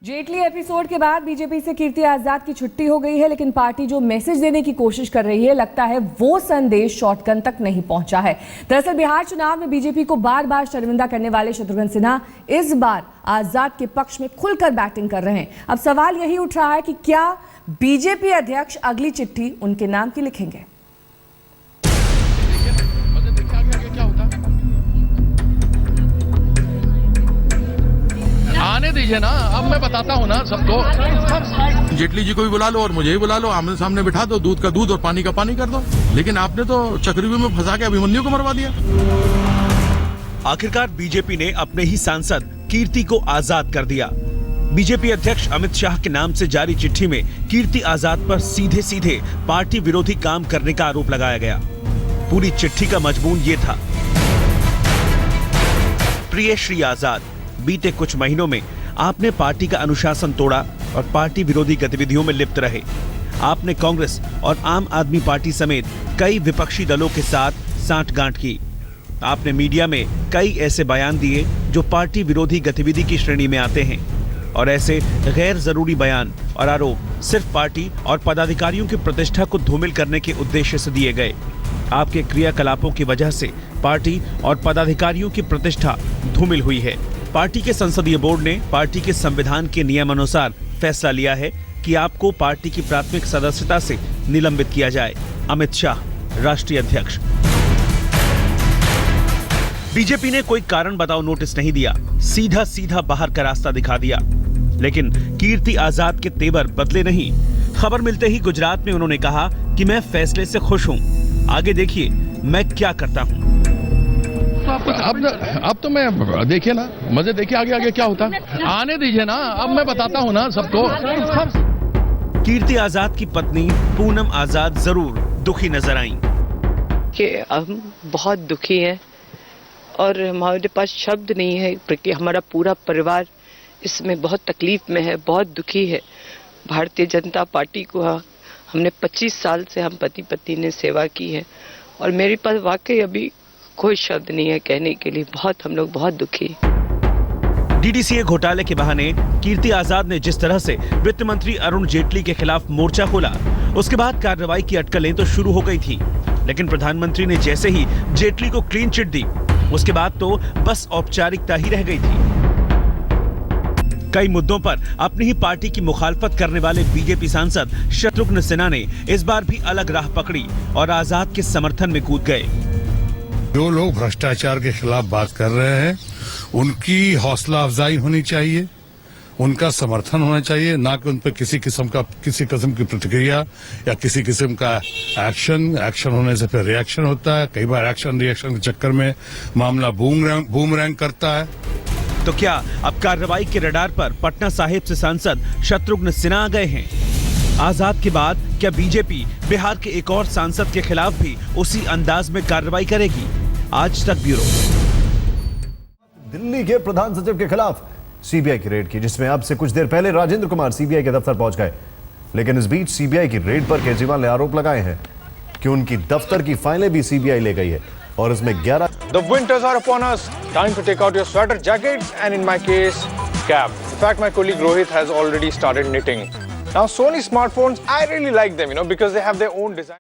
Jaitley episode के बाद BJP से कीर्ति आजाद की छुट्टी हो गई है, लेकिन पार्टी जो मैसेज देने की कोशिश कर रही है, लगता है वो संदेश शॉटगन तक नहीं पहुंचा है। दरअसल बिहार चुनाव में बीजेपी को बार बार शर्मिंदा करने वाले शत्रुघ्न सिन्हा इस बार आजाद के पक्ष में खुलकर बैटिंग कर रहे हैं। अब सवाल यही उठ रहा है कि क्या बीजेपी अध्यक्ष अगली चिट्ठी उनके नाम की लिखेंगे। आने दीजिए ना, अब मैं बताता हूँ ना सबको। जेटली जी को भी बुला लो और मुझे भी बुला लो, आमने सामने बिठा दो, दूध का दूध और पानी का पानी कर दो। लेकिन आपने तो चक्रव्यूह में फंसा के अभिमन्यु को मरवा दिया। आखिरकार बीजेपी ने अपने ही सांसद कीर्ति को आजाद कर दिया। बीजेपी अध्यक्ष अमित शाह के नाम से जारी चिट्ठी में कीर्ति आजाद पर सीधे सीधे पार्टी विरोधी काम करने का आरोप लगाया गया। पूरी चिट्ठी का मजमून ये था: प्रिय श्री आजाद, बीते कुछ महीनों में आपने पार्टी का अनुशासन तोड़ा और पार्टी विरोधी गतिविधियों में लिप्त रहे। आपने कांग्रेस और आम आदमी पार्टी समेत कई विपक्षी दलों के साथ सांठगांठ की। आपने मीडिया में कई ऐसे बयान दिए जो पार्टी विरोधी गतिविधि की श्रेणी में आते हैं, और ऐसे गैर जरूरी बयान और आरोप सिर्फ पार्टी और पदाधिकारियों की प्रतिष्ठा को धूमिल करने के उद्देश्य से दिए गए। आपके क्रियाकलापों की वजह से पार्टी और पदाधिकारियों की प्रतिष्ठा धूमिल हुई है। पार्टी के संसदीय बोर्ड ने पार्टी के संविधान के नियमानुसार फैसला लिया है कि आपको पार्टी की प्राथमिक सदस्यता से निलंबित किया जाए। अमित शाह, राष्ट्रीय अध्यक्ष। बीजेपी ने कोई कारण बताओ नोटिस नहीं दिया, सीधा सीधा बाहर का रास्ता दिखा दिया। लेकिन कीर्ति आजाद के तेवर बदले नहीं। खबर मिलते ही गुजरात में उन्होंने कहा कि मैं फैसले से खुश हूं, आगे देखिए मैं क्या करता हूं। अब तो मैं देखिए ना, मजे देखिए आगे आगे क्या होता है। आने दीजिए ना, अब मैं बताता हूँ ना सबको। कीर्ति आजाद की पत्नी पूनम आजाद जरूर दुखी नजर आईं। कि हम बहुत दुखी हैं और हमारे पास शब्द नहीं है, क्योंकि हमारा पूरा परिवार इसमें बहुत तकलीफ में है, बहुत दुखी है। भारतीय जनता पार्टी को हमने 25 साल से हम पति पत्नी ने सेवा की है, और मेरे पास वाकई अभी कोई शब्द नहीं है कहने के लिए। हम लोग बहुत दुखी। डीडीसीए घोटाले के बहाने कीर्ति आजाद ने जिस तरह से वित्त मंत्री अरुण जेटली के खिलाफ मोर्चा खोला, उसके बाद कार्रवाई की अटकलें तो शुरू हो गई थी। लेकिन प्रधानमंत्री ने जैसे ही जेटली को क्लीन चिट दी, उसके बाद तो बस औपचारिकता ही रह गई थी। कई मुद्दों पर अपनी ही पार्टी की मुखालफत करने वाले बीजेपी सांसद शत्रुघ्न सिन्हा ने इस बार भी अलग राह पकड़ी और आजाद के समर्थन में कूद गए। जो लोग भ्रष्टाचार के खिलाफ बात कर रहे हैं, उनकी हौसला अफजाई होनी चाहिए, उनका समर्थन होना चाहिए, ना कि उन पर किसी किस्म की प्रतिक्रिया या किसी किस्म का एक्शन होने से फिर रिएक्शन होता है। कई बार एक्शन रिएक्शन के चक्कर में मामला बूमरैंग करता है। तो क्या अब कार्रवाई के रडार पर पटना साहिब से सांसद शत्रुघ्न सिन्हा आ गए हैं? आजाद के बाद क्या बीजेपी बिहार के एक और सांसद के खिलाफ भी उसी अंदाज में कार्रवाई करेगी? आज तक ब्यूरो। दिल्ली के प्रधान सचिव के खिलाफ सीबीआई की रेड की, जिसमें अब से कुछ देर पहले राजेंद्र कुमार सीबीआई के दफ्तर पहुंच गए। लेकिन इस बीच सीबीआई की रेड पर केजरीवाल ने आरोप लगाए हैं कि उनकी दफ्तर की फाइलें भी सीबीआई ले गई है, और इसमें 11 The winters are upon us. Time to take out your sweater jackets and, in my case, cap. In fact, my colleague Rohit has already started knitting. Now, Sony smartphones, I really like them, because they have their own design.